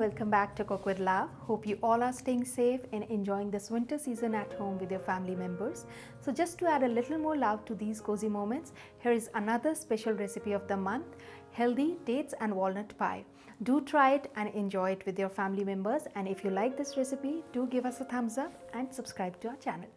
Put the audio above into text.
welcome back to Cook with Love. Hope you all are staying safe and enjoying this winter season at home with your family members. So just to add a little more love to these cozy moments, here is another special recipe of the month, healthy dates and walnut pie. Do try it and enjoy it with your family members, and if you like this recipe, do give us a thumbs up and subscribe to our channel.